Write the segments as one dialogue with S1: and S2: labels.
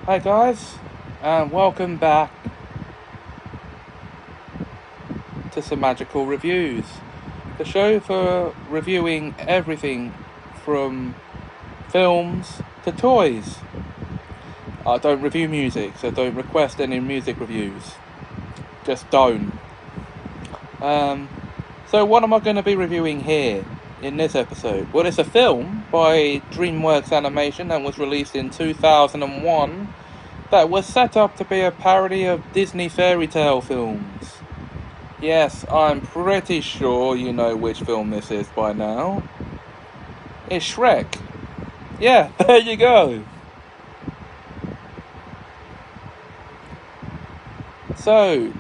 S1: Hi guys, and welcome back to Semajical Reviews, the show for reviewing everything from films to toys. I don't review music, so don't request any music reviews. Just don't. So what am I going to be reviewing here in this episode? Well, it's a film by DreamWorks Animation that was released in 2001 that was set up to be a parody of Disney fairy tale films. Yes, I'm pretty sure you know which film this is by now. It's Shrek. Yeah, there you go. So,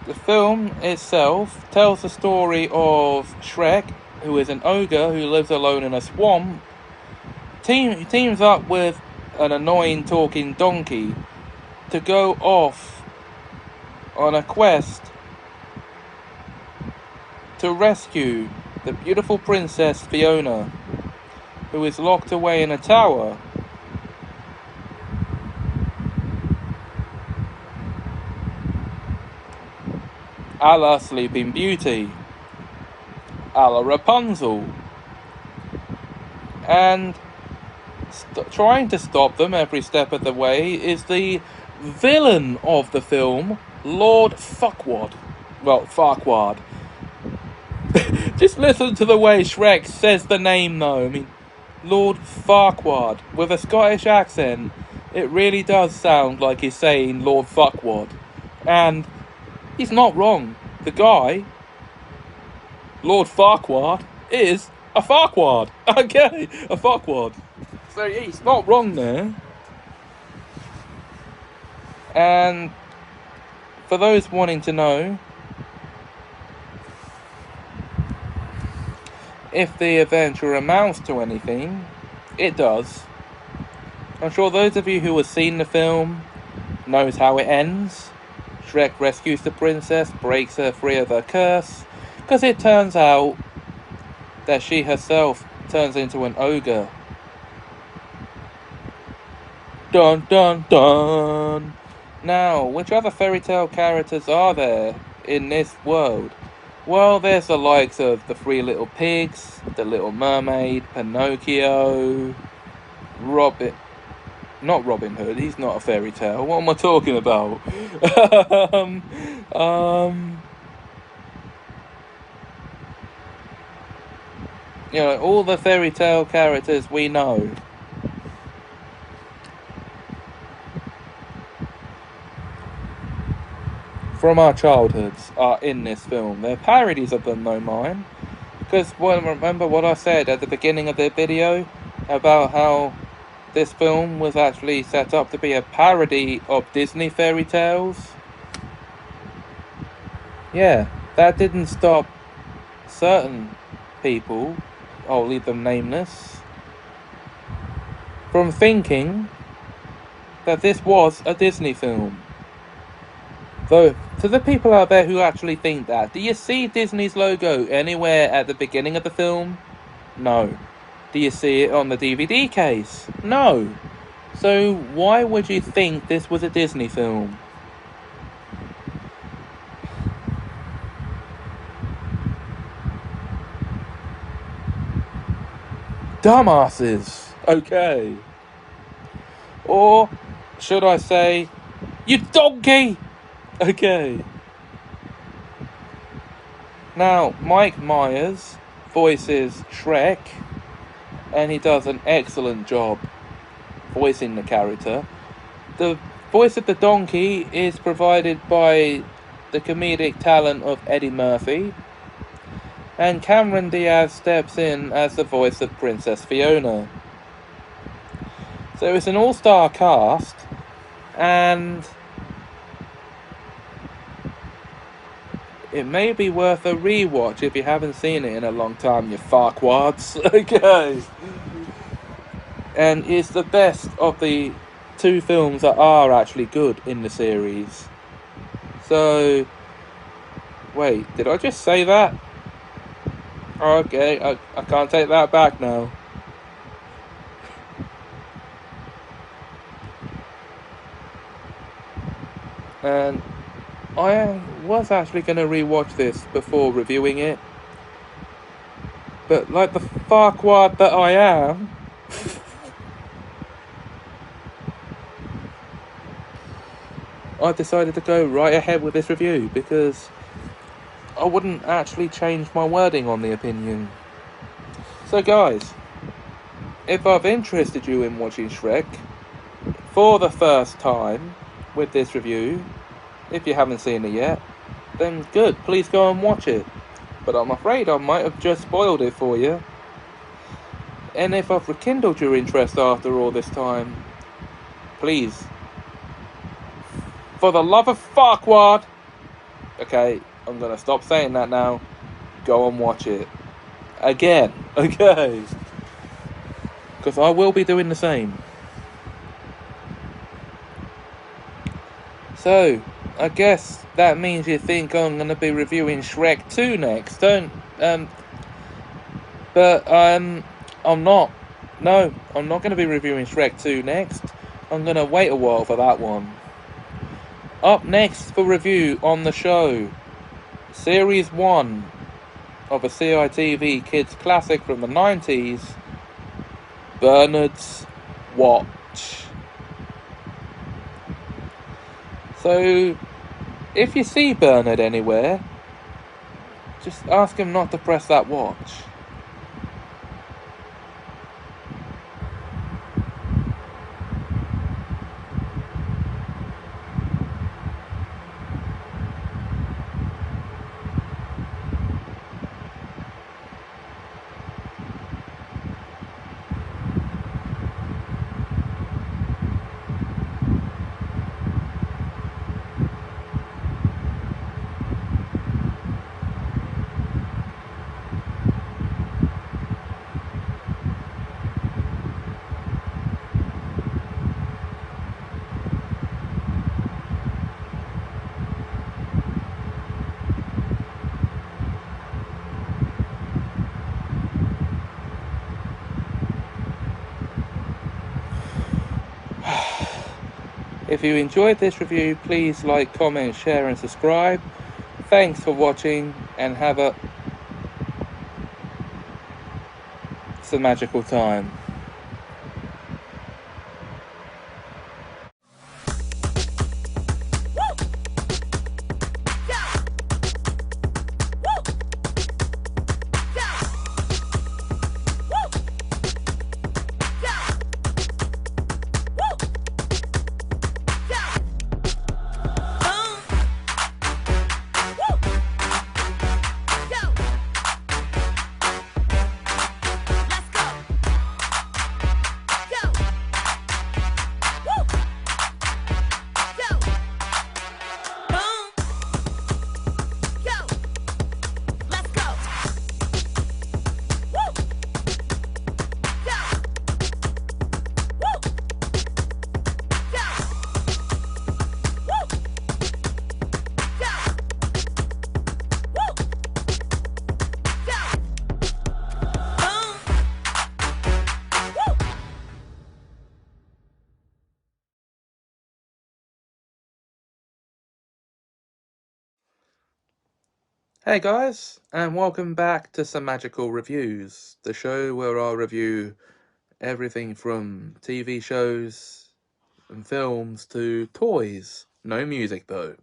S1: the film itself tells the story of Shrek, who is an ogre who lives alone in a swamp. Teams up with an annoying talking donkey to go off on a quest to rescue the beautiful princess Fiona, who is locked away in a tower. A la Sleeping Beauty, a la Rapunzel, and trying to stop them every step of the way is the villain of the film, Lord Fuckwad. Well, Farquaad. Just listen to the way Shrek says the name though. I mean, Lord Farquaad with a Scottish accent. It really does sound like he's saying Lord Fuckwad. And he's not wrong. The guy, Lord Farquaad, is a Farquaad. Okay, a Farquaad. So he's not wrong there. And for those wanting to know if the adventure amounts to anything, it does. I'm sure those of you who have seen the film knows how it ends. Shrek rescues the princess, breaks her free of her curse, because it turns out that she herself turns into an ogre. Dun dun dun! Now, which other fairy tale characters are there in this world? Well, there's the likes of the Three Little Pigs, the Little Mermaid, Pinocchio, not Robin Hood, he's not a fairy tale. What am I talking about? All the fairy tale characters we know. From our childhoods are in this film. They're parodies of them, though, mine. Because remember what I said at the beginning of the video about how this film was actually set up to be a parody of Disney fairy tales? Yeah, that didn't stop certain people, I'll leave them nameless, from thinking that this was a Disney film. Though, to the people out there who actually think that, do you see Disney's logo anywhere at the beginning of the film? No. Do you see it on the DVD case? No. So why would you think this was a Disney film? Dumbasses. Okay. Or should I say, you donkey? Okay. Now, Mike Myers voices Shrek, and he does an excellent job voicing the character. The voice of the donkey is provided by the comedic talent of Eddie Murphy, and Cameron Diaz steps in as the voice of Princess Fiona. So it's an all-star cast, and it may be worth a rewatch if you haven't seen it in a long time, you farquads. Okay. And it's the best of the two films that are actually good in the series. So, wait, did I just say that? Okay, I can't take that back now. And I was actually going to rewatch this before reviewing it, but like the fuckwad that I am, I decided to go right ahead with this review because I wouldn't actually change my wording on the opinion. So guys, if I've interested you in watching Shrek for the first time with this review, if you haven't seen it yet, then good, please go and watch it. But I'm afraid I might have just spoiled it for you. And if I've rekindled your interest after all this time, please, for the love of fuckwad, okay, I'm gonna stop saying that now. Go and watch it. Again, okay? Because I will be doing the same. So, I guess that means you think I'm gonna be reviewing Shrek 2 next, but I'm not. No, I'm not gonna be reviewing Shrek 2 next. I'm gonna wait a while for that one. Up next for review on the show, Series 1 of a CITV kids classic from the 90s, Bernard's Watch. So, if you see Bernard anywhere, just ask him not to press that watch. If you enjoyed this review, please like, comment, share and subscribe. Thanks for watching and have a magical time. Hey guys, and welcome back to Semajical Reviews, the show where I review everything from TV shows and films to toys. No music though.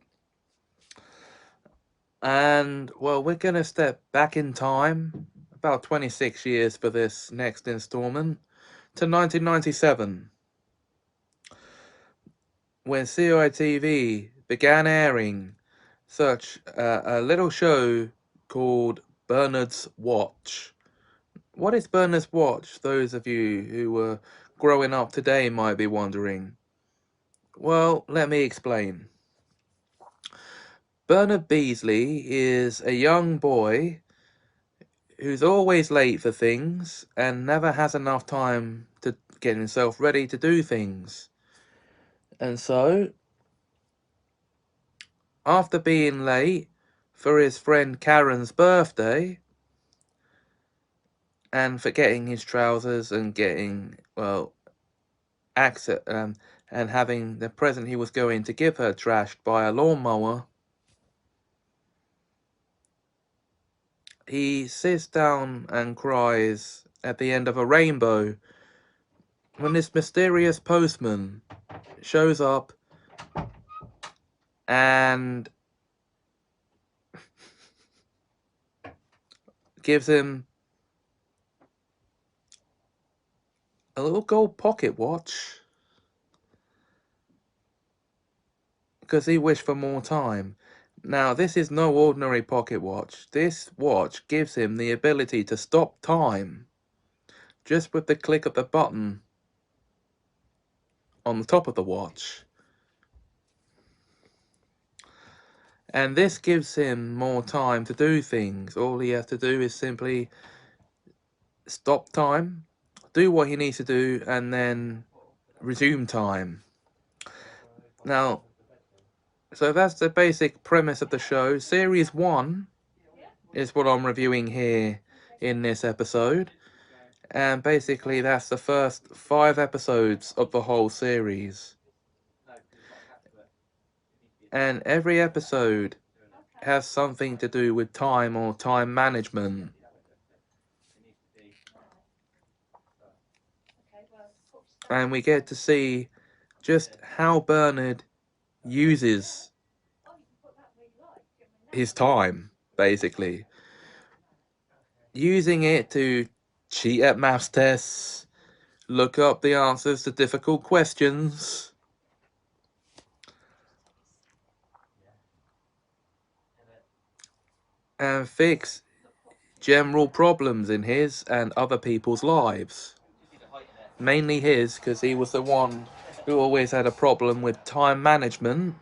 S1: And, well, we're gonna step back in time, about 26 years for this next installment, to 1997, when CITV began airing such a little show called Bernard's Watch. What is Bernard's Watch? Those of you who were growing up today might be wondering. Well, let me explain. Bernard Beasley is a young boy who's always late for things and never has enough time to get himself ready to do things. And so, after being late for his friend Karen's birthday and forgetting his trousers and getting, well, and having the present he was going to give her trashed by a lawnmower, he sits down and cries at the end of a rainbow when this mysterious postman shows up and gives him a little gold pocket watch because he wished for more time. Now, this is no ordinary pocket watch. This watch gives him the ability to stop time just with the click of the button on the top of the watch. And this gives him more time to do things. All he has to do is simply stop time, do what he needs to do, and then resume time. Now, so that's the basic premise of the show. Series 1 is what I'm reviewing here in this episode. And basically that's the first 5 episodes of the whole series. And every episode has something to do with time or time management. And we get to see just how Bernard uses his time, basically. Using it to cheat at maths tests, look up the answers to difficult questions, and fix general problems in his and other people's lives. Mainly his, because he was the one who always had a problem with time management.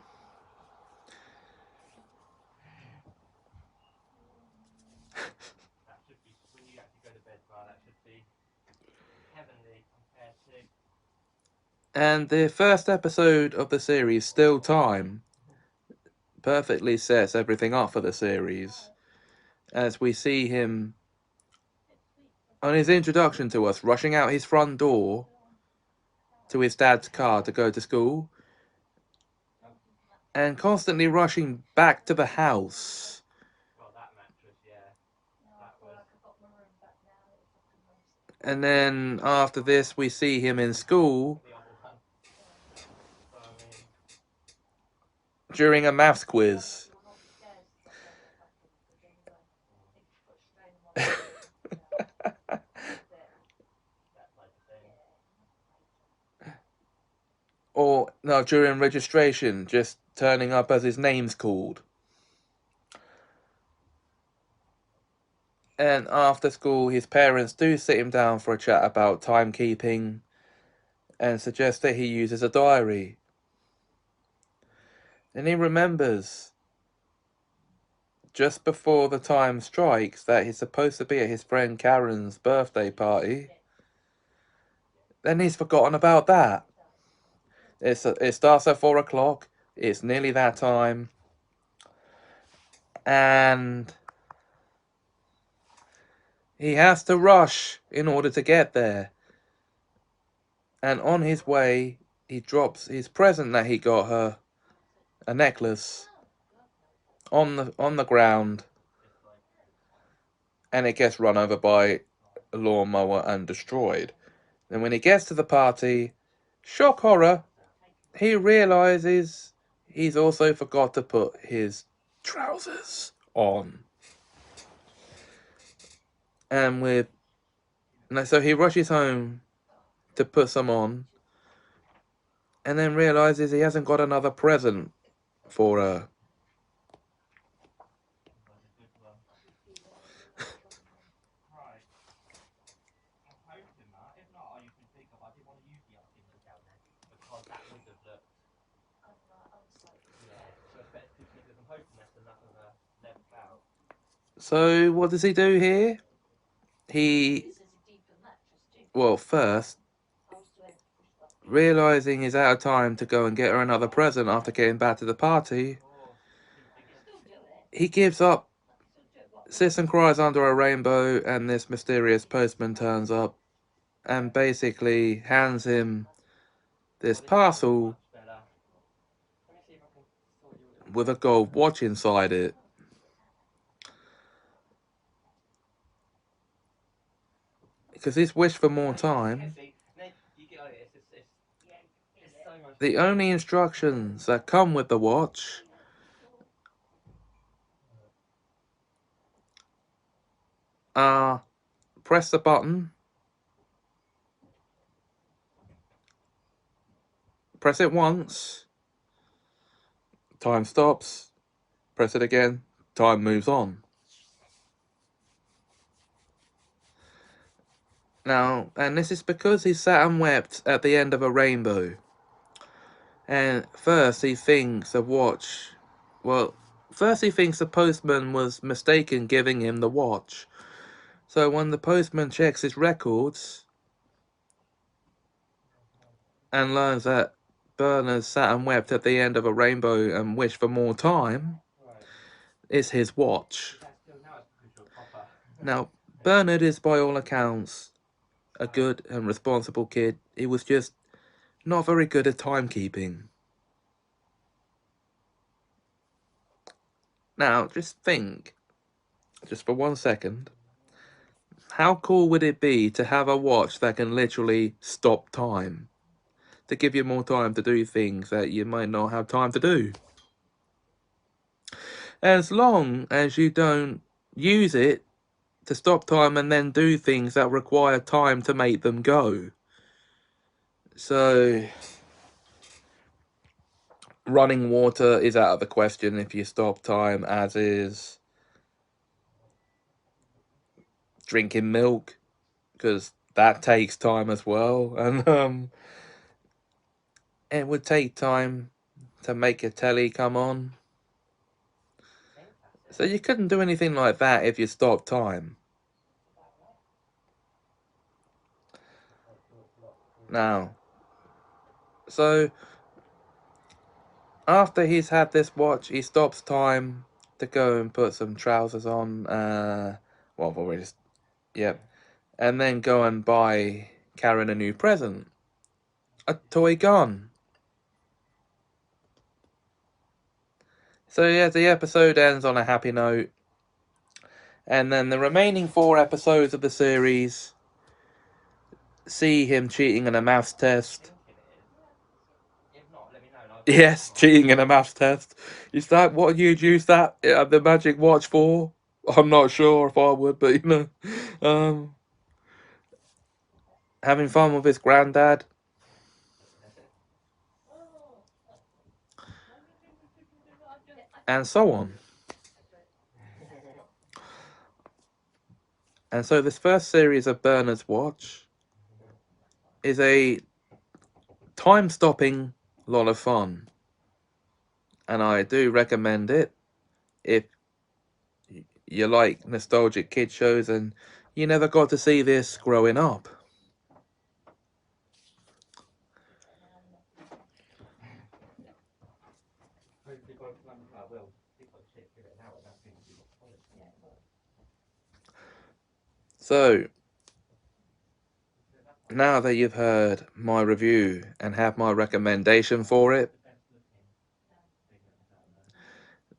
S1: And the first episode of the series, Still Time, perfectly sets everything up for the series, as we see him on his introduction to us, rushing out his front door to his dad's car to go to school, and constantly rushing back to the house. And then after this, we see him in school during a maths quiz. Or, no, during registration, just turning up as his name's called. And after school, his parents do sit him down for a chat about timekeeping and suggest that he uses a diary. And he remembers just before the time strikes that he's supposed to be at his friend Karen's birthday party. Then he's forgotten about that. It starts at 4 o'clock. It's nearly that time. And he has to rush in order to get there. And on his way, he drops his present that he got her, a necklace, on the ground. And it gets run over by a lawnmower and destroyed. And when he gets to the party, shock horror, he realizes he's also forgot to put his trousers on. And so he rushes home to put some on, and then realizes he hasn't got another present for her. So what does he do here? First, realizing he's out of time to go and get her another present after getting back to the party, he gives up, sits and cries under a rainbow, and this mysterious postman turns up and basically hands him this parcel with a gold watch inside it. Because he's wished for more time. The only instructions that come with the watch are press the button, press it once, time stops, press it again, time moves on. Now, and this is because he sat and wept at the end of a rainbow. And first he thinks the watch, well, first he thinks the postman was mistaken giving him the watch. So when the postman checks his records and learns that Bernard sat and wept at the end of a rainbow and wished for more time, it's his watch. Now, Bernard is by all accounts a good and responsible kid. He was just not very good at timekeeping. Now, just think, just for 1 second, how cool would it be to have a watch that can literally stop time? To give you more time to do things that you might not have time to do. As long as you don't use it to stop time and then do things that require time to make them go. So, running water is out of the question if you stop time, as is drinking milk, because that takes time as well. And it would take time to make a telly come on. So you couldn't do anything like that if you stopped time. Now, so after he's had this watch, he stops time to go and put some trousers on. Well, I've already, yep. And then go and buy Karen a new present. A toy gun. So yeah, the episode ends on a happy note. And then the remaining 4 episodes of the series see him cheating in a maths test. Yes, cheating in a maths test. Is that what you'd use that the magic watch for? I'm not sure if I would, but you know, having fun with his granddad, and so on. And so this first series of Bernard's Watch is a time-stopping lot of fun, and I do recommend it if you like nostalgic kid shows and you never got to see this growing up. So, now that you've heard my review and have my recommendation for it,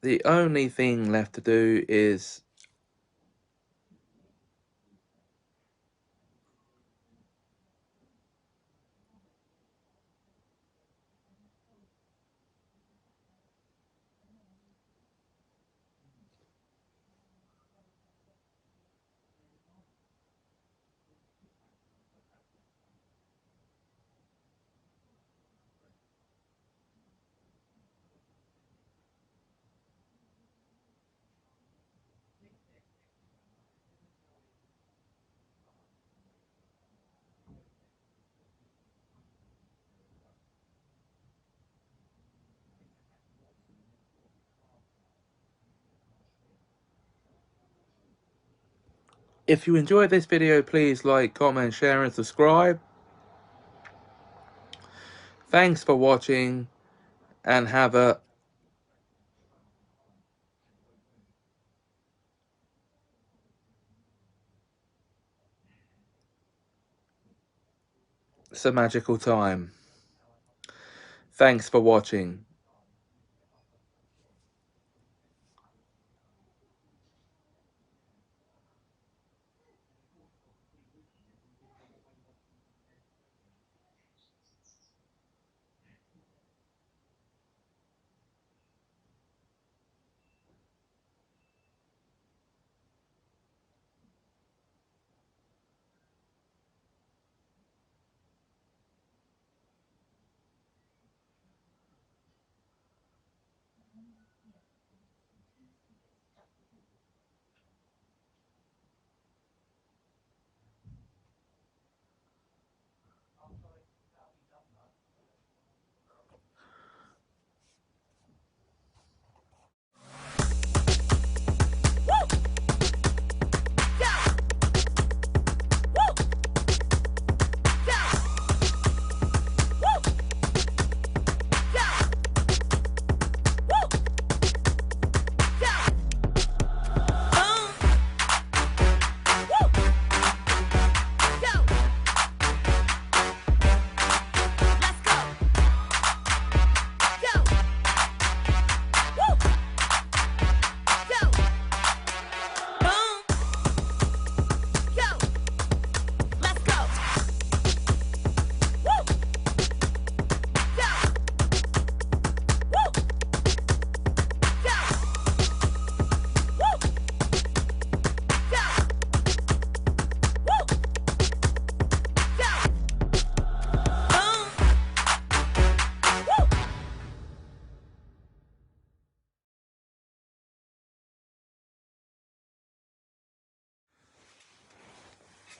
S1: the only thing left to do is if you enjoyed this video, please like, comment, share and subscribe. Thanks for watching and have a Semajical time. Thanks for watching.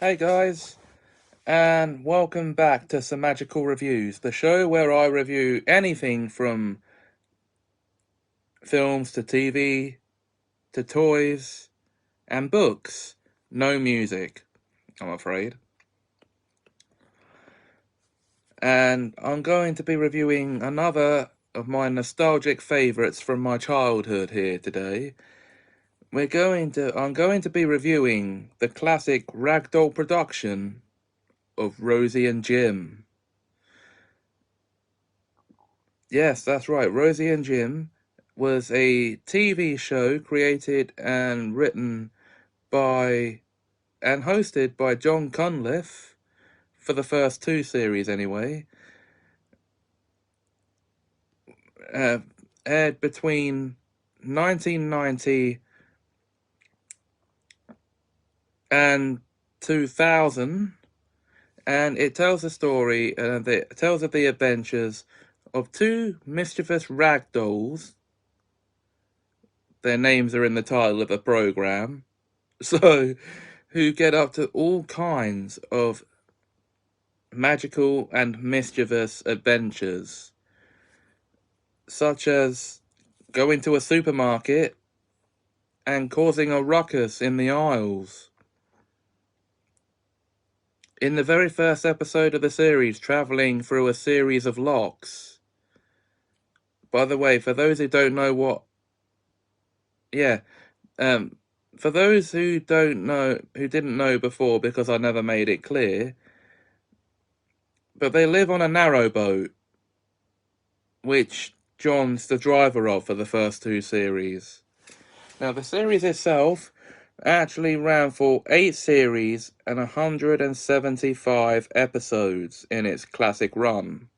S1: Hey guys, and welcome back to Semajical Reviews, the show where I review anything from films to TV to toys and books. No music, I'm afraid. And I'm going to be reviewing another of my nostalgic favourites from my childhood here today. I'm going to be reviewing the classic ragdoll production of Rosie and Jim. Yes, that's right. Rosie and Jim was a TV show created and written by and hosted by John Cunliffe for the first two series anyway. Aired between 1990 and 2000, and it tells the story, it tells of the adventures of two mischievous ragdolls. Their names are in the title of the program. So, who get up to all kinds of magical and mischievous adventures, such as going to a supermarket and causing a ruckus in the aisles. In the very first episode of the series, travelling through a series of locks. By the way, for those who don't know what... Yeah, for those who don't know, who didn't know before because I never made it clear, but they live on a narrowboat, which John's the driver of for the first two series. Now, the series itself actually ran for 8 series and 175 episodes in its classic run.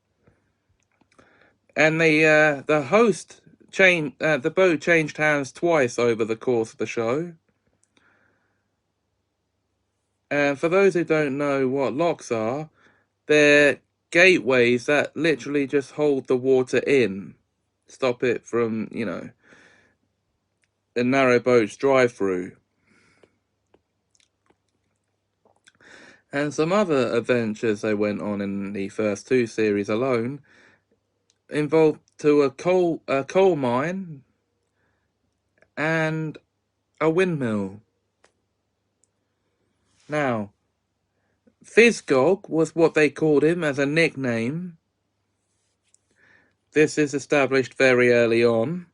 S1: And the host the boat changed hands twice over the course of the show. And for those who don't know what locks are, they're gateways that literally just hold the water in, stop it from, a narrow boat's drive through. And some other adventures they went on in the first two series alone involved to a coal mine and a windmill. Now, Fizzgog was what they called him as a nickname. This is established very early on.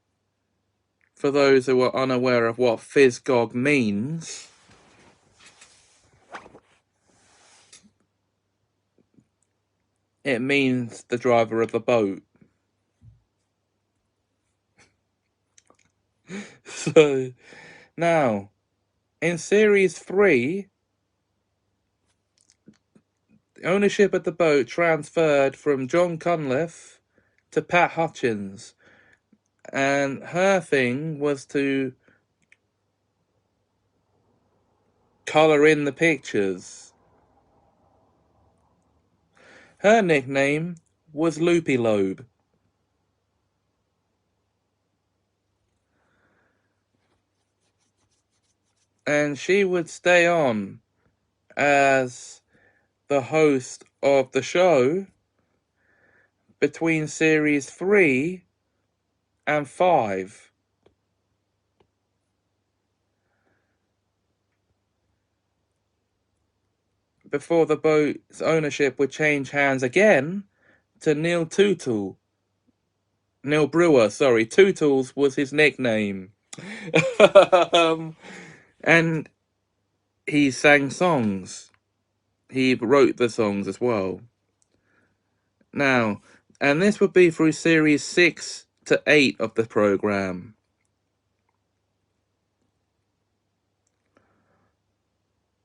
S1: For those who are unaware of what Fizzgog means, it means the driver of the boat. Now, in Series 3, ownership of the boat transferred from John Cunliffe to Pat Hutchins, and her thing was to colour in the pictures. Her nickname was Loopy Lobe. And she would stay on as the host of the show between Series 3 and 5. Before the boat's ownership would change hands again to Neil Tootle. Neil Brewer, sorry. Tootles was his nickname. And he sang songs. He wrote the songs as well. Now, and this would be through Series 6 to 8 of the programme.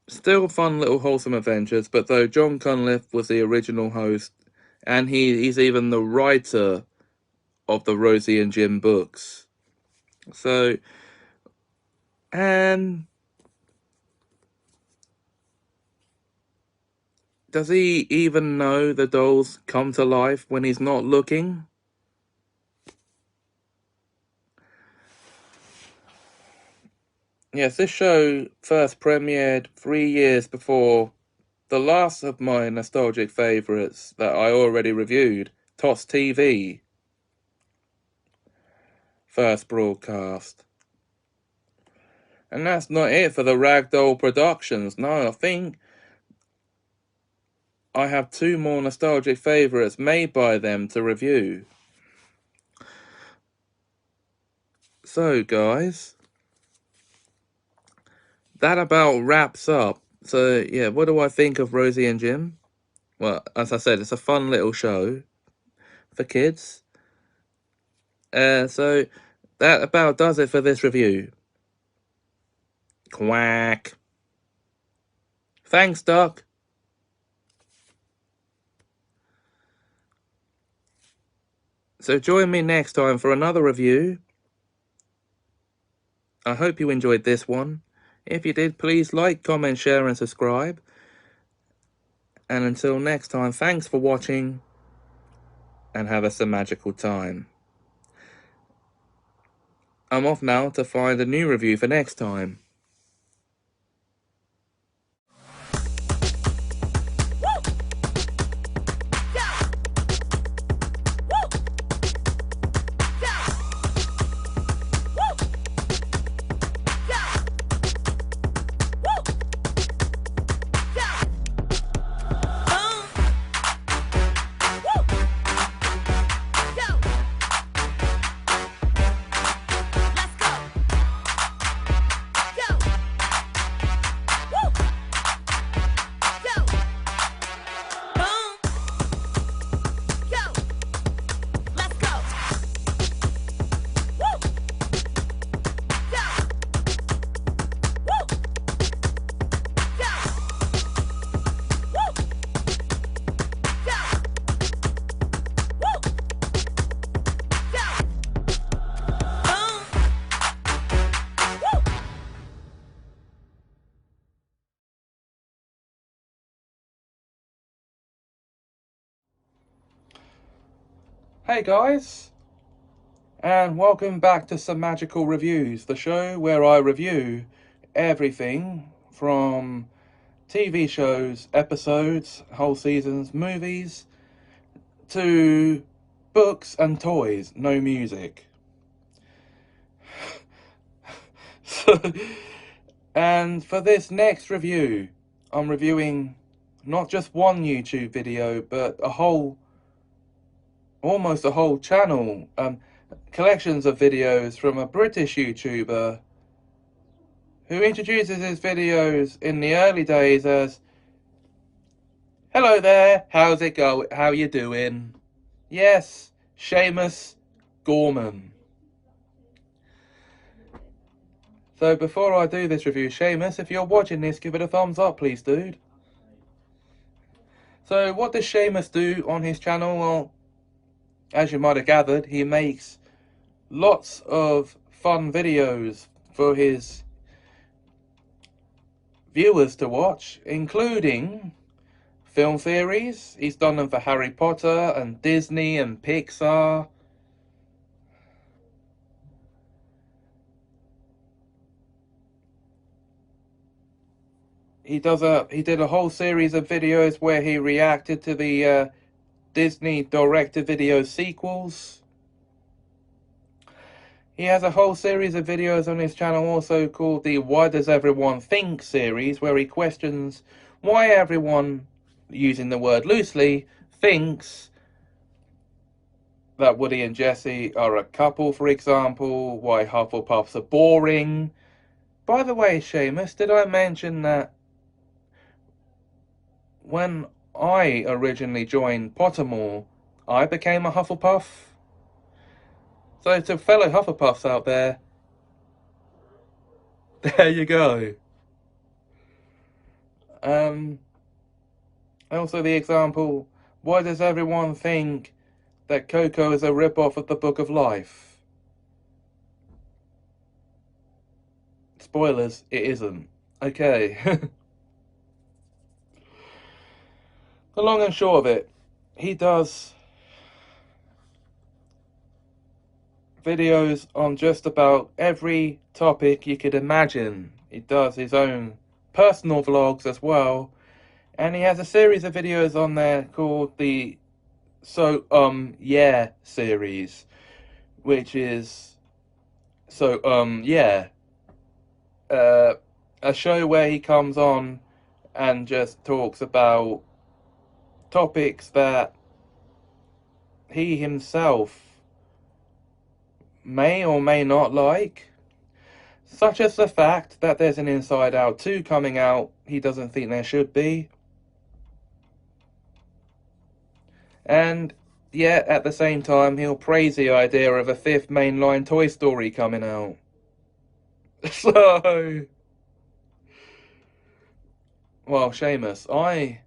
S1: Still fun little wholesome adventures, but though John Cunliffe was the original host, and he's even the writer of the Rosie and Jim books. So, and does he even know the dolls come to life when he's not looking? Yes, this show first premiered 3 years before the last of my nostalgic favourites that I already reviewed, TOS TV, first broadcast. And that's not it for the Ragdoll Productions. No, I think I have 2 more nostalgic favourites made by them to review. So, guys, that about wraps up. So, yeah, what do I think of Rosie and Jim? Well, as I said, it's a fun little show for kids. So, that about does it for this review. Quack. Thanks, Doc. So join me next time for another review. I hope you enjoyed this one. If you did, please like, comment, share and subscribe. And until next time, thanks for watching and have a Semajical time. I'm off now to find a new review for next time. Hey guys, and welcome back to Semajical Reviews, the show where I review everything from TV shows, episodes, whole seasons, movies, to books and toys, no music. And for this next review, I'm reviewing not just one YouTube video, but almost a whole channel, collections of videos from a British YouTuber who introduces his videos in the early days as, "Hello there, how's it going? How you doing? Yes, Seamus Gorman." So before I do this review, Seamus, if you're watching this, give it a thumbs up, please, dude. So what does Seamus do on his channel? Well, as you might have gathered, he makes lots of fun videos for his viewers to watch, including film theories. He's done them for Harry Potter and Disney and Pixar. He did a whole series of videos where he reacted to the Disney direct-to-video sequels. He has a whole series of videos on his channel also called the Why Does Everyone Think series, where he questions why everyone, using the word loosely, thinks that Woody and Jesse are a couple, for example, why Hufflepuffs are boring. By the way, Seamus, did I mention that when I originally joined Pottermore, I became a Hufflepuff? So to fellow Hufflepuffs out there, there you go. Also the example, why does everyone think that Coco is a rip-off of the Book of Life? Spoilers, it isn't. Okay. The long and short of it, he does videos on just about every topic you could imagine. He does his own personal vlogs as well, and he has a series of videos on there called the Yeah series, which is yeah, a show where he comes on and just talks about topics that he himself may or may not like, such as the fact that there's an Inside Out 2 coming out he doesn't think there should be. And yet, at the same time, he'll praise the idea of a fifth mainline Toy Story coming out. So, well, Seamus,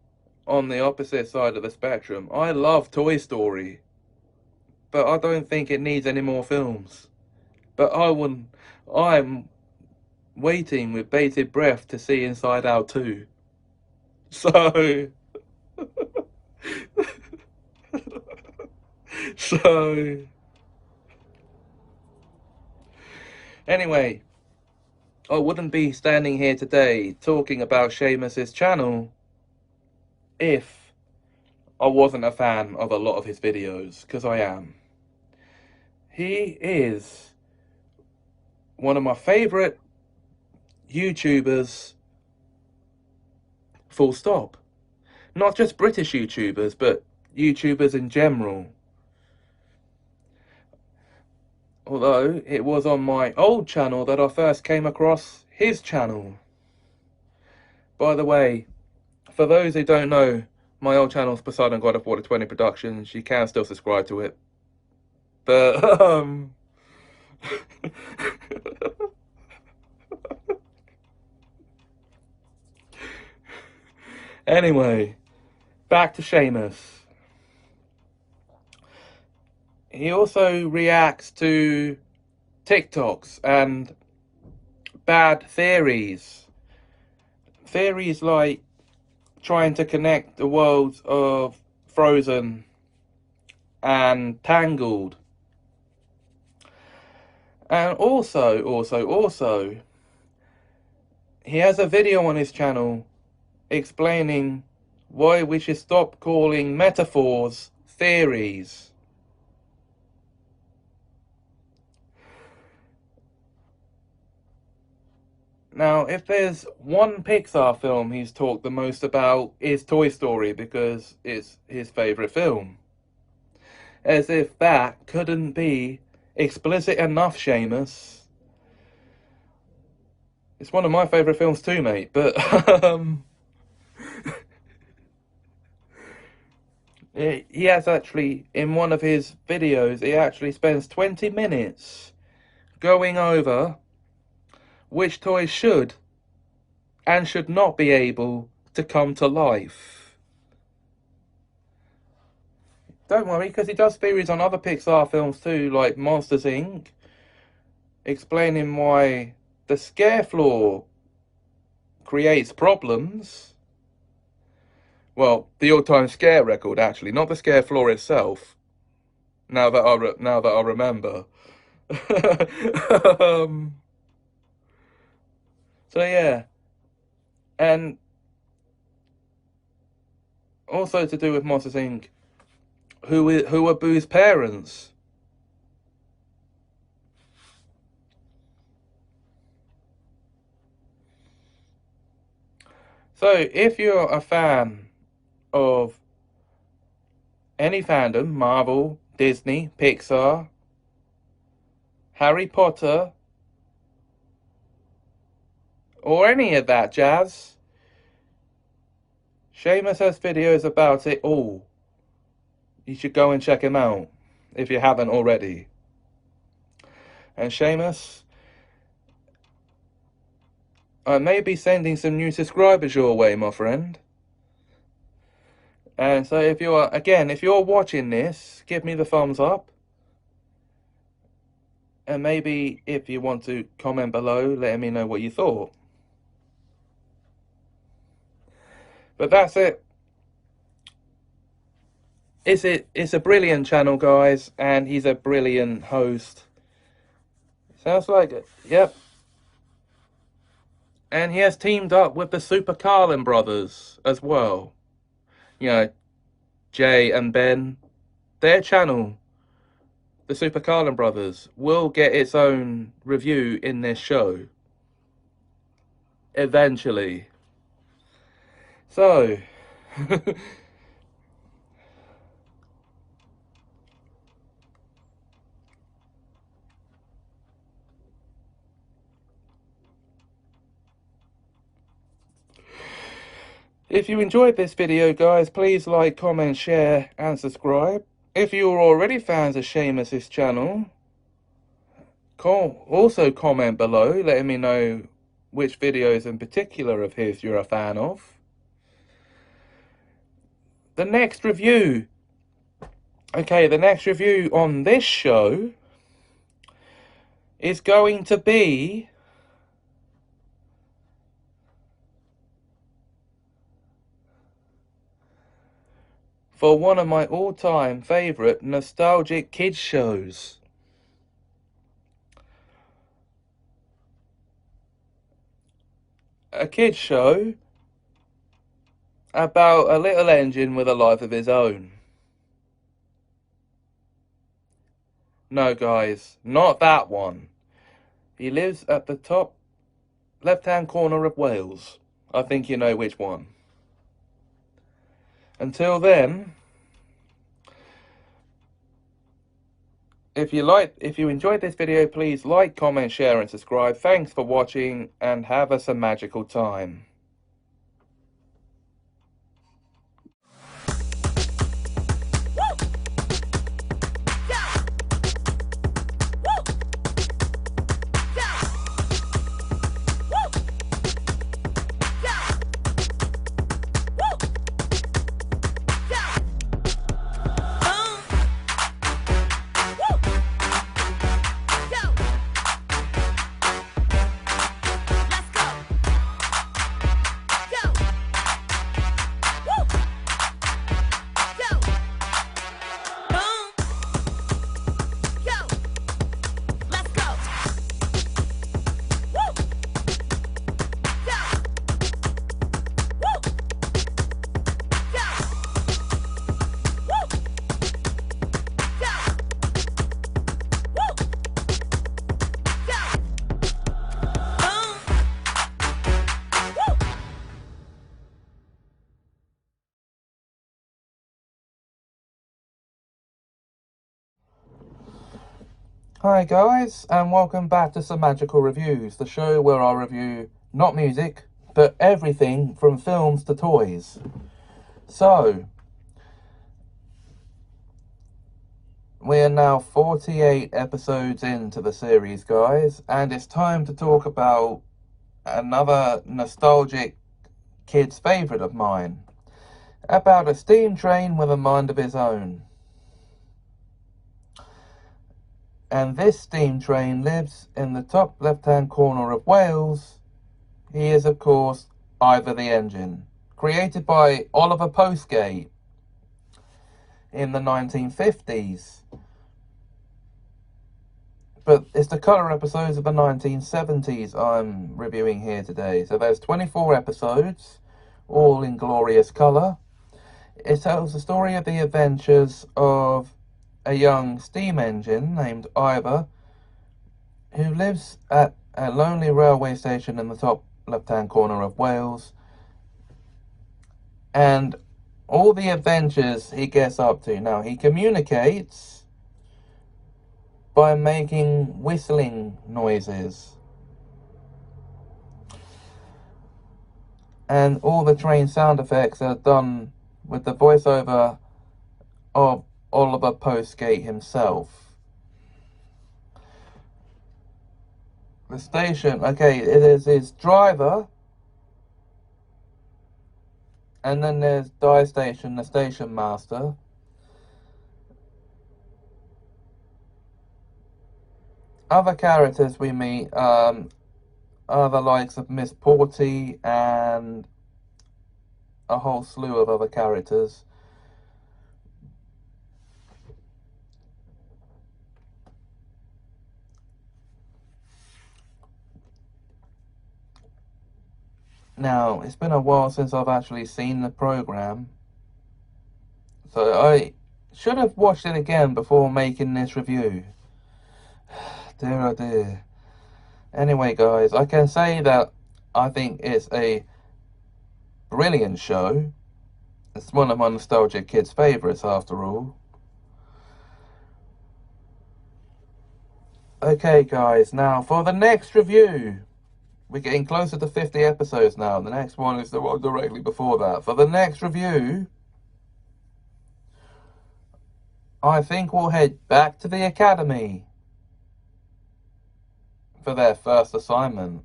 S1: on the opposite side of the spectrum, I love Toy Story, but I don't think it needs any more films. But I'm waiting with bated breath to see Inside Out 2. So, so, anyway, I wouldn't be standing here today talking about Seamus's channel if I wasn't a fan of a lot of his videos, because I am. He is one of my favourite YouTubers, full stop. Not just British YouTubers, but YouTubers in general. Although, it was on my old channel that I first came across his channel. By the way, for those who don't know, my old channel's Poseidon God of Water 20 Productions. You can still subscribe to it. But, anyway, back to Seamus. He also reacts to TikToks and bad theories. Theories like trying to connect the worlds of Frozen and Tangled. And also, he has a video on his channel explaining why we should stop calling metaphors theories. Now, if there's one Pixar film he's talked the most about, is Toy Story, because it's his favourite film. As if that couldn't be explicit enough, Seamus. It's one of my favourite films too, mate, but he has actually, in one of his videos, he actually spends 20 minutes going over which toys should and should not be able to come to life. Don't worry, because he does theories on other Pixar films too, like Monsters Inc., explaining why the scare floor creates problems. Well, the all-time scare record, actually, not the scare floor itself. Now that I remember. So yeah, and also to do with Monsters Inc. Who are Boo's parents? So if you're a fan of any fandom, Marvel, Disney, Pixar, Harry Potter, or any of that jazz, Seamus has videos about it all. You should go and check him out if you haven't already. And Seamus, I may be sending some new subscribers your way, my friend. And so if you're watching this, give me the thumbs up. And maybe if you want to comment below, letting me know what you thought. But that's it. It's a brilliant channel, guys, and he's a brilliant host. Sounds like it. Yep. And he has teamed up with the Super Carlin brothers as well. You know, Jay and Ben. Their channel, the Super Carlin brothers, will get its own review in this show. Eventually. So... If you enjoyed this video, guys, please like, comment, share, and subscribe. If you're already fans of Seamus' channel, also comment below, letting me know which videos in particular of his you're a fan of. The next review on this show is going to be for one of my all-time favourite nostalgic kids shows. A kids show about a little engine with a life of his own. No, guys, not that one. He lives at the top left-hand corner of Wales. I think you know which one. Until then, if you enjoyed this video, please like, comment, share, and subscribe. Thanks for watching, and have a magical time. Hi guys, and welcome back to Semajical Reviews, the show where I review not music, but everything from films to toys. So, We are now 48 episodes into the series, guys, and it's time to talk about another nostalgic kid's favourite of mine. About a steam train with a mind of its own. And this steam train lives in the top left-hand corner of Wales. He is, of course, Ivor the Engine, created by Oliver Postgate in the 1950s. But it's the colour episodes of the 1970s I'm reviewing here today. So there's 24 episodes, all in glorious colour. It tells the story of the adventures of a young steam engine named Ivor, who lives at a lonely railway station in the top left-hand corner of Wales, and all the adventures he gets up to. Now, he communicates by making whistling noises, and all the train sound effects are done with the voiceover of Oliver Postgate himself. The station, okay, it is his driver, and then there's Die Station, the station master. Other characters we meet are the likes of Miss Porty and a whole slew of other characters. Now, it's been a while since I've actually seen the program, so I should have watched it again before making this review. Dear oh dear. Anyway, guys, I can say that I think it's a brilliant show. It's one of my nostalgic kids' favourites, after all. Okay, guys, now for the next review. We're getting closer to 50 episodes now. The next one is the one directly before that. For the next review, I think we'll head back to the academy for their first assignment.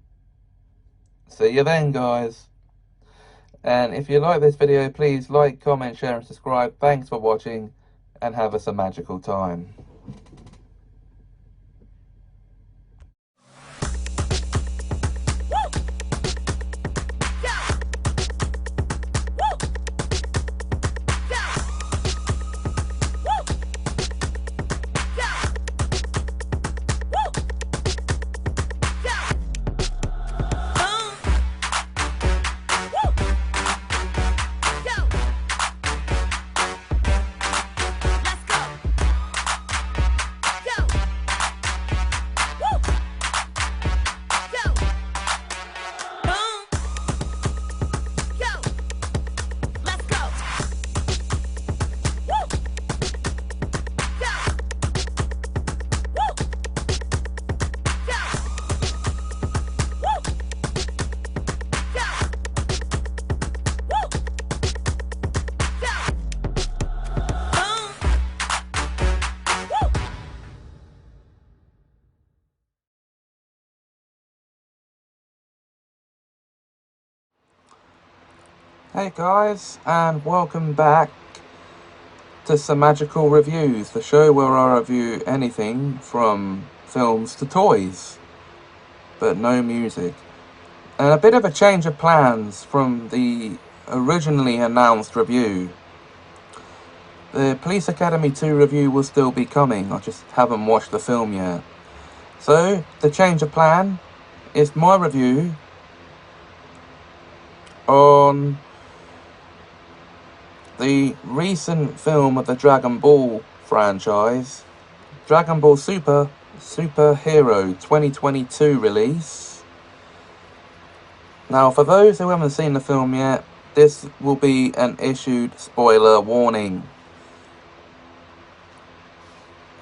S1: See you then, guys. And if you like this video, please like, comment, share and subscribe. Thanks for watching and have us a magical time. Hey guys, and welcome back to Semajical Reviews, the show where I review anything from films to toys, but no music. And a bit of a change of plans from the originally announced review. The Police Academy 2 review will still be coming, I just haven't watched the film yet. So, the change of plan is my review on the recent film of the Dragon Ball franchise, Dragon Ball Super Hero 2022 release. Now, for those who haven't seen the film yet, this will be an issued spoiler warning.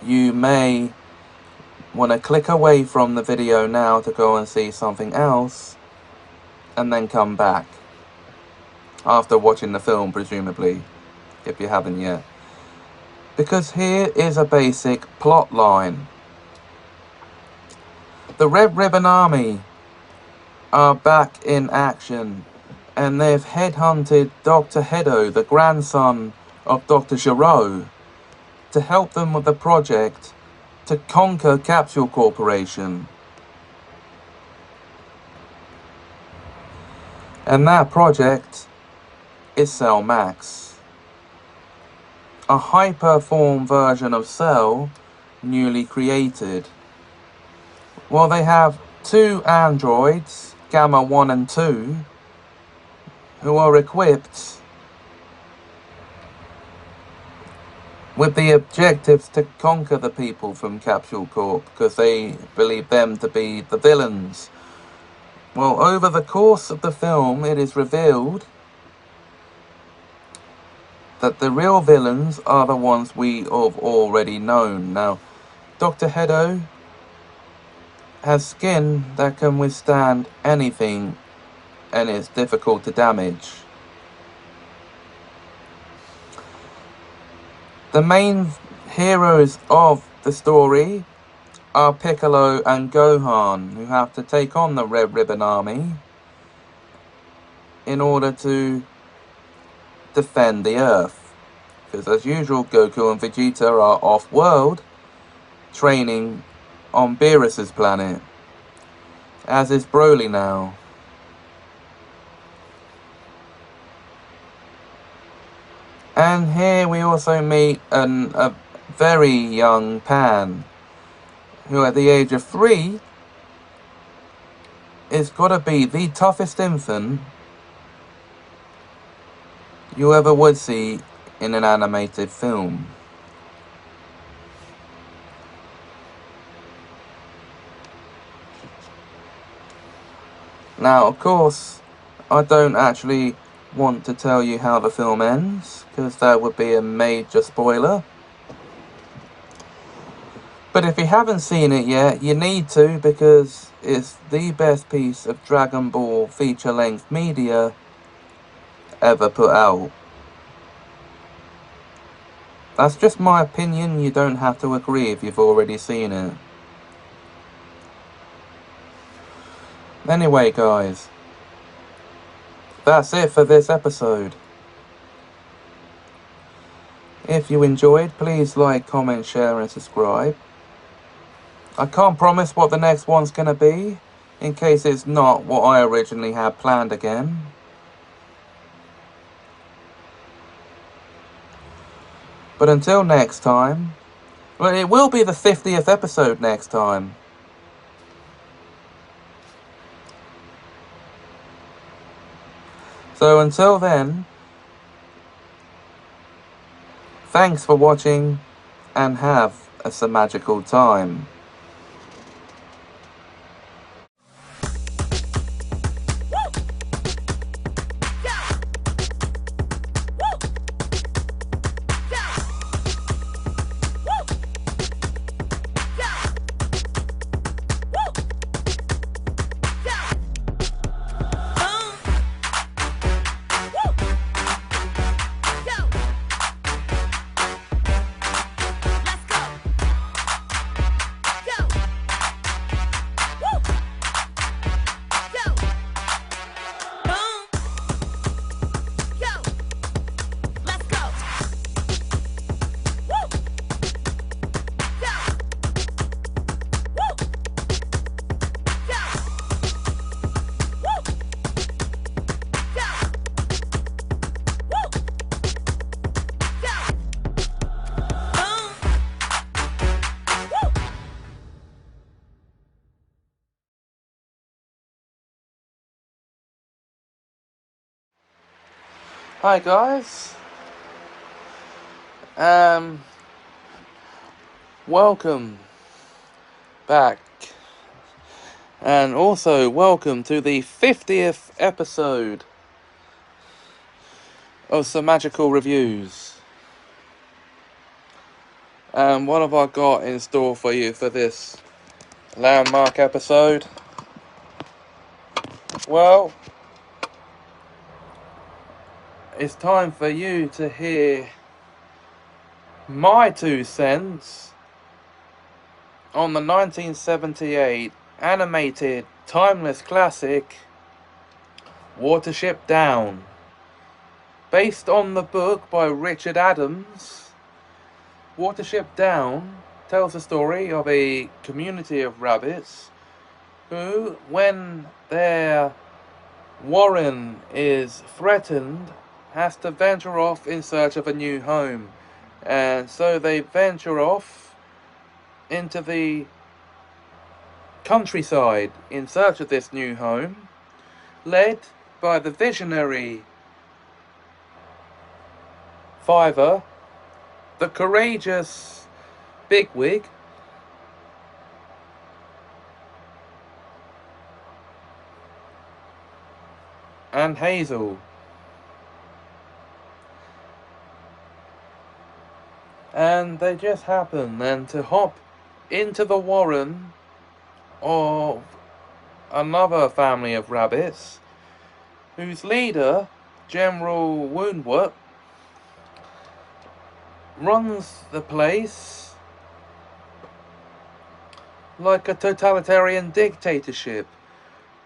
S1: You may want to click away from the video now to go and see something else, and then come back after watching the film, presumably, if you haven't yet. Because here is a basic plot line. The Red Ribbon Army are back in action, and they've headhunted Dr. Hedo, the grandson of Dr. Giraud, to help them with the project to conquer Capsule Corporation. And that project is Cell Max, a hyper-form version of Cell newly created. Well, they have two androids, Gamma 1 and 2, who are equipped with the objectives to conquer the people from Capsule Corp, because they believe them to be the villains. Well, over the course of the film, it is revealed that the real villains are the ones we have already known. Now, Dr. Hedo has skin that can withstand anything, and it's difficult to damage. The main heroes of the story are Piccolo and Gohan, who have to take on the Red Ribbon Army in order to defend the Earth. Because as usual, Goku and Vegeta are off-world, training on Beerus's planet, as is Broly now. And here we also meet a very young Pan, who at the age of 3 is gotta be the toughest infant you ever would see in an animated film. Now, of course, I don't actually want to tell you how the film ends, because that would be a major spoiler. But if you haven't seen it yet, you need to, because it's the best piece of Dragon Ball feature-length media ever put out. That's just my opinion, you don't have to agree if you've already seen it. Anyway, guys, that's it for this episode. If you enjoyed, please like, comment, share and subscribe. I can't promise what the next one's gonna be, in case it's not what I originally had planned again. But until next time, well, it will be the 50th episode next time. So until then, thanks for watching and have a Semajical time. Hi guys, welcome back, and also welcome to the 50th episode of Semajical Reviews. What have I got in store for you for this landmark episode? Well, it's time for you to hear My 2 cents on the 1978 animated timeless classic Watership Down. Based on the book by Richard Adams, Watership Down tells the story of a community of rabbits who, when their warren is threatened, has to venture off in search of a new home. And so they venture off into the countryside in search of this new home, led by the visionary Fiver, the courageous Bigwig, and Hazel. And they just happen then to hop into the warren of another family of rabbits, whose leader, General Woundwort, runs the place like a totalitarian dictatorship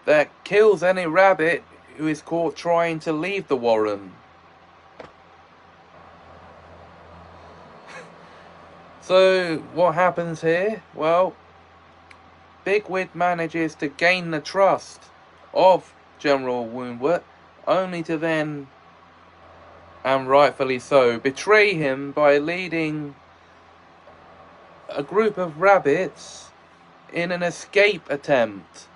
S1: that kills any rabbit who is caught trying to leave the warren. So what happens here? Well, Bigwig manages to gain the trust of General Woundwort, only to then, and rightfully so, betray him by leading a group of rabbits in an escape attempt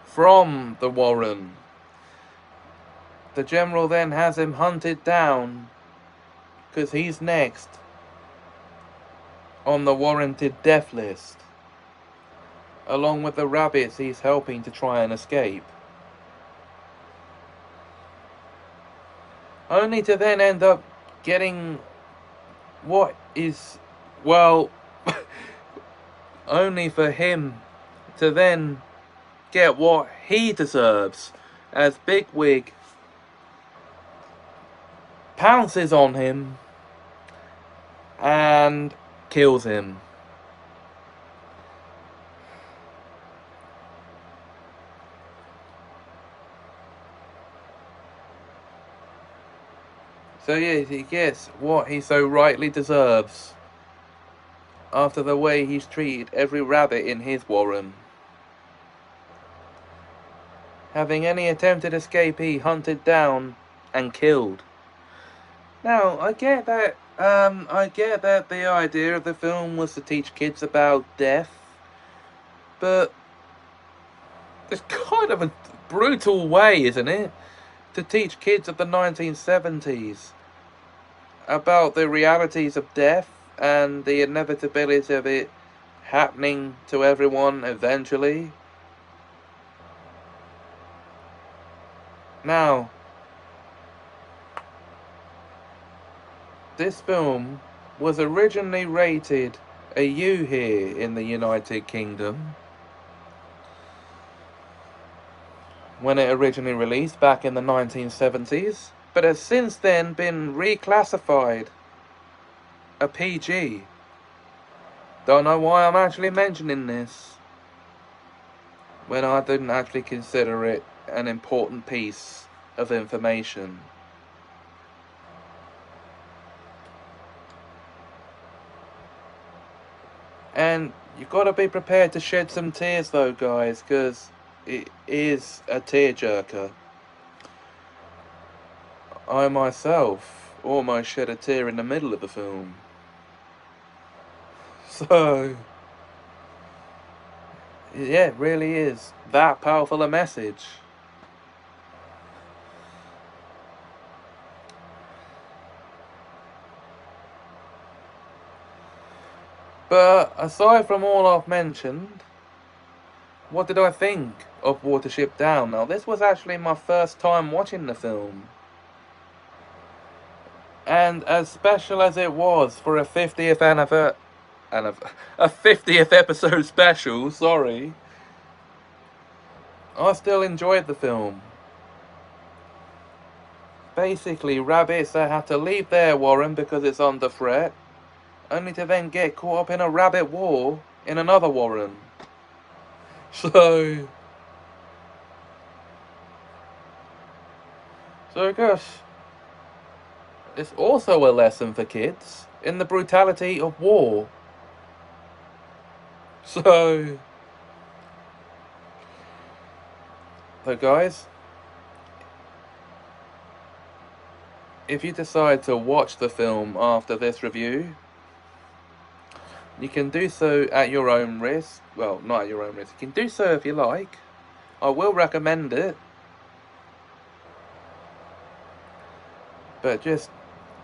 S1: from the warren. The general then has him hunted down because he's next on the warranted death list, along with the rabbits he's helping to try and escape. Only to then end up getting what is, well, only for him to then get what he deserves, as Bigwig pounces on him and kills him. So yes, he gets what he so rightly deserves after the way he's treated every rabbit in his warren. Having any attempted escapee hunted down and killed. Now, I get that the idea of the film was to teach kids about death, but it's kind of a brutal way, isn't it, to teach kids of the 1970s about the realities of death and the inevitability of it happening to everyone eventually. Now, this film was originally rated a U here in the United Kingdom when it originally released back in the 1970s, but has since then been reclassified a PG. Don't know why I'm actually mentioning this when I didn't actually consider it an important piece of information. And you've got to be prepared to shed some tears though, guys, because it is a tearjerker. I myself almost shed a tear in the middle of the film. So, yeah, it really is that powerful a message. But aside from all I've mentioned, what did I think of Watership Down? Now, this was actually my first time watching the film. And as special as it was for a 50th a 50th episode special, sorry, I still enjoyed the film. Basically, rabbits that have to leave their warren because it's under threat, only to then get caught up in a rabbit war in another warren. So I guess it's also a lesson for kids in the brutality of war. So guys, if you decide to watch the film after this review, you can do so at your own risk. Well, not at your own risk. You can do so if you like. I will recommend it. But just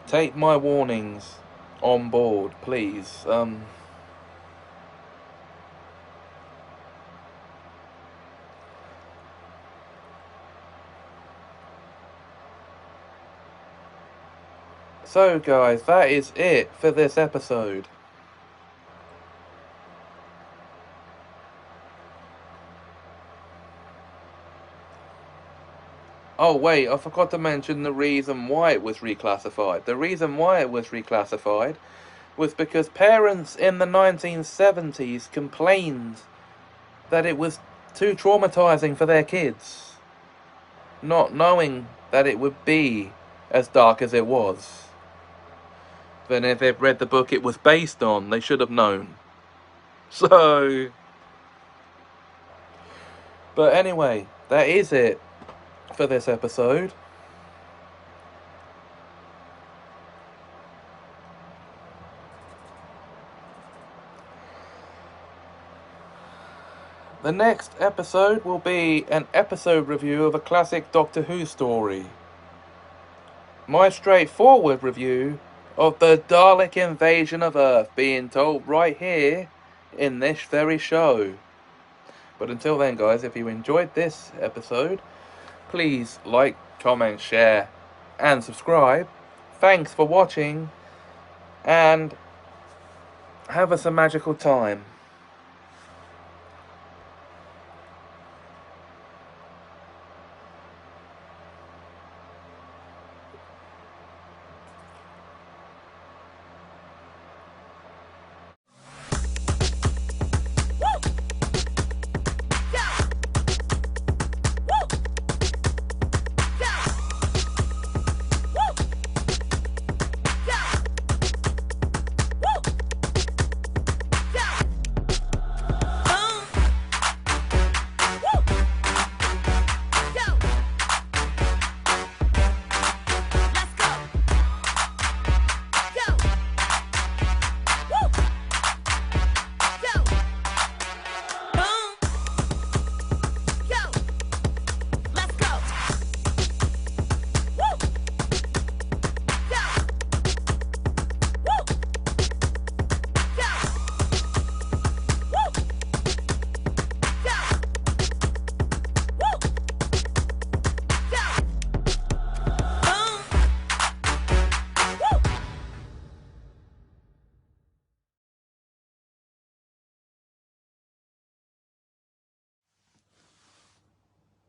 S1: take my warnings on board, please. So guys, that is it for this episode. Oh wait, I forgot to mention the reason why it was reclassified. The reason why it was reclassified was because parents in the 1970s complained that it was too traumatizing for their kids, not knowing that it would be as dark as it was. Then if they've read the book it was based on, they should have known. So, but anyway, that is it for this episode. The next episode will be an episode review of a classic Doctor Who story. My straightforward review of the Dalek Invasion of Earth being told right here in this very show. But until then guys, if you enjoyed this episode, please like, comment, share and subscribe. Thanks for watching and have a magical time.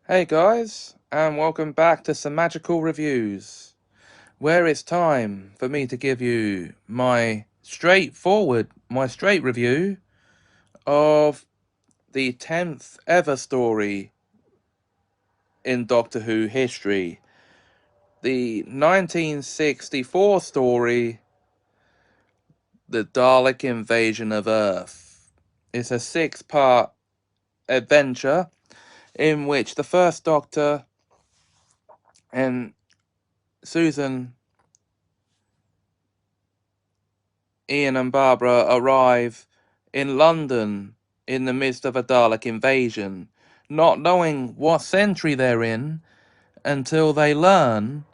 S1: Hey guys, and welcome back to Semajical Reviews, where it's time for me to give you my straight review of the 10th ever story in Doctor Who history. The 1964 story, The Dalek Invasion of Earth. It's a 6-part adventure in which the first Doctor and Susan, Ian and Barbara arrive in London in the midst of a Dalek invasion, not knowing what century they're in until they learn,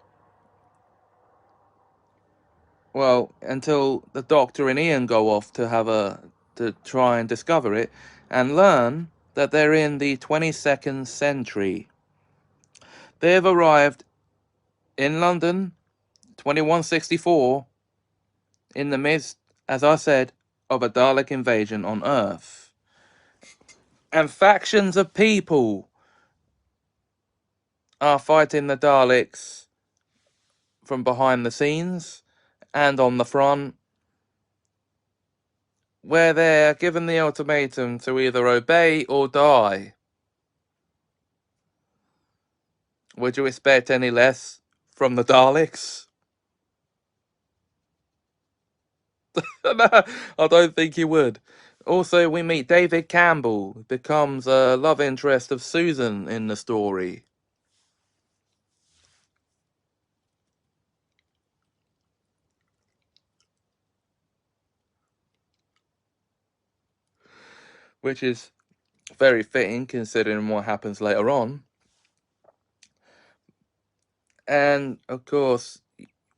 S1: well, until the Doctor and Ian go off to try and discover it, and learn that they're in the 22nd century. They have arrived in London, 2164, in the midst, as I said, of a Dalek invasion on Earth. And factions of people are fighting the Daleks from behind the scenes and on the front, where they're given the ultimatum to either obey or die. Would you expect any less from the Daleks? No, I don't think you would. Also, we meet David Campbell, who becomes a love interest of Susan in the story. Which is very fitting considering what happens later on. And of course,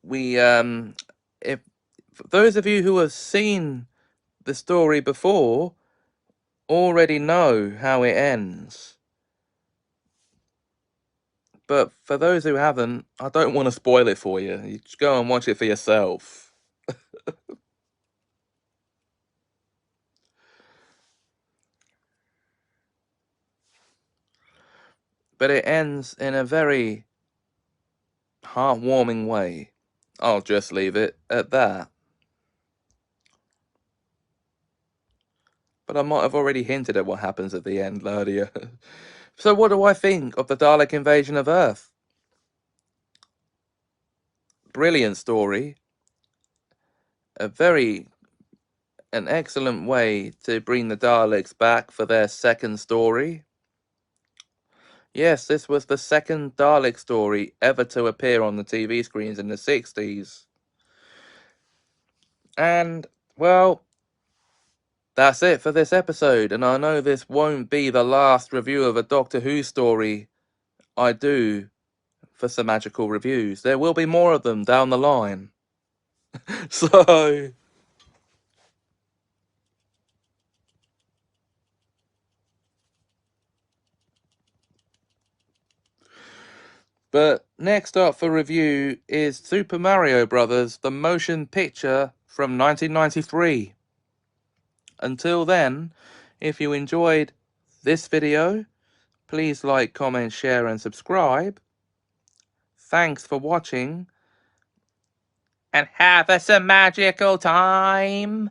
S1: we if for those of you who have seen the story before already know how it ends. But for those who haven't, I don't want to spoil it for you. You just go and watch it for yourself. But it ends in a very heartwarming way. I'll just leave it at that. But I might have already hinted at what happens at the end earlier. So what do I think of the Dalek Invasion of Earth? Brilliant story. An excellent way to bring the Daleks back for their second story. Yes, this was the second Dalek story ever to appear on the TV screens in the 60s. And, well, that's it for this episode, and I know this won't be the last review of a Doctor Who story I do for Semajical Reviews. There will be more of them down the line. So, but next up for review is Super Mario Bros. The motion picture from 1993. Until then, if you enjoyed this video, please like, comment, share, and subscribe. Thanks for watching, and have a magical time.